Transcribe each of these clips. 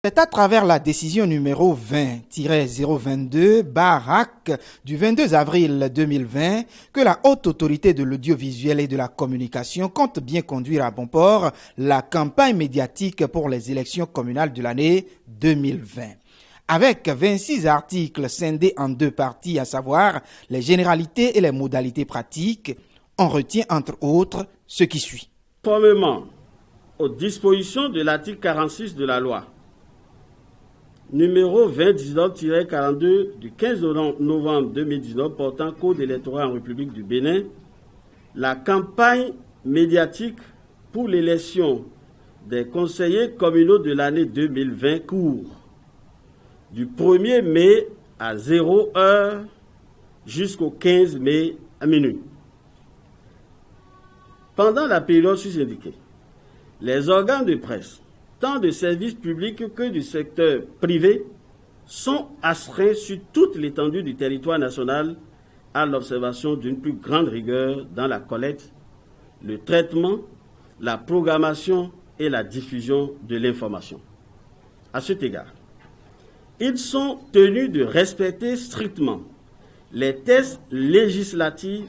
C'est à travers la décision numéro 20-022/AC du 22 avril 2020 que la Haute Autorité de l'Audiovisuel et de la Communication compte bien conduire à bon port la campagne médiatique pour les élections communales de l'année 2020. Avec 26 articles scindés en deux parties, à savoir les généralités et les modalités pratiques, on retient entre autres ce qui suit. Conformément aux dispositions de l'article 46 de la loi numéro 2019-42 du 15 novembre 2019 portant code électoral en République du Bénin, la campagne médiatique pour l'élection des conseillers communaux de l'année 2020 court du 1er mai à 0h jusqu'au 15 mai à minuit. Pendant la période sus-indiquée, les organes de presse, tant de services publics que du secteur privé, sont astreints sur toute l'étendue du territoire national à l'observation d'une plus grande rigueur dans la collecte, le traitement, la programmation et la diffusion de l'information. À cet égard, ils sont tenus de respecter strictement les textes législatifs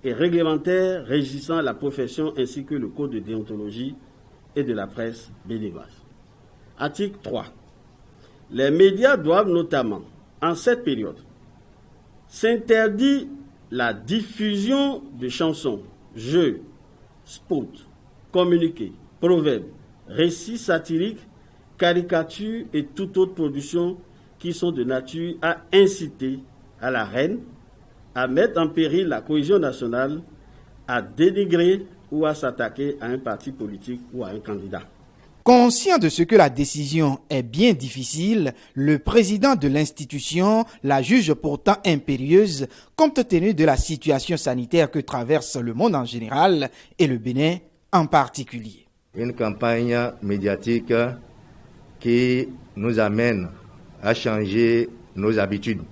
et réglementaires régissant la profession ainsi que le code de déontologie et de la presse béninoise. Article 3. Les médias doivent notamment, en cette période, s'interdire la diffusion de chansons, jeux, spots, communiqués, proverbes, récits satiriques, caricatures et toute autre production qui sont de nature à inciter à la haine, à mettre en péril la cohésion nationale, à dénigrer ou à s'attaquer à un parti politique ou à un candidat. Conscient de ce que la décision est bien difficile, le président de l'institution la juge pourtant impérieuse compte tenu de la situation sanitaire que traverse le monde en général et le Bénin en particulier. Une campagne médiatique qui nous amène à changer nos habitudes.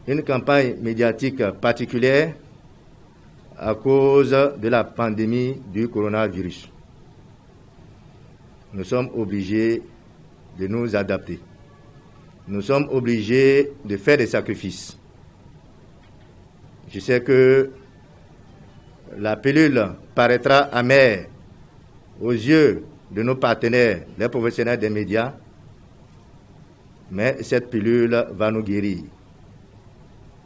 Une campagne médiatique particulière à cause de la pandémie du coronavirus. Nous sommes obligés de nous adapter. Nous sommes obligés de faire des sacrifices. Je sais que la pilule paraîtra amère aux yeux de nos partenaires, les professionnels des médias, mais cette pilule va nous guérir.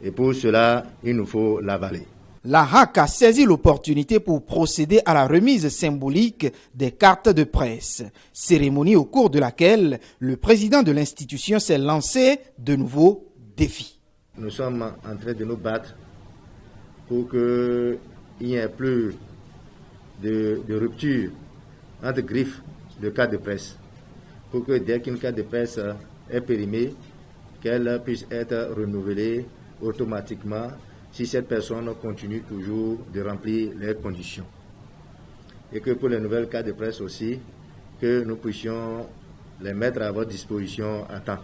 Et pour cela, il nous faut l'avaler. La HAC a saisi l'opportunité pour procéder à la remise symbolique des cartes de presse, cérémonie au cours de laquelle le président de l'institution s'est lancé de nouveaux défis. Nous sommes en train de nous battre pour qu'il n'y ait plus de rupture entre griffes de cartes de presse, pour que dès qu'une carte de presse est périmée, qu'elle puisse être renouvelée automatiquement si cette personne continue toujours de remplir les conditions. Et que pour les nouvelles cartes de presse aussi, que nous puissions les mettre à votre disposition à temps.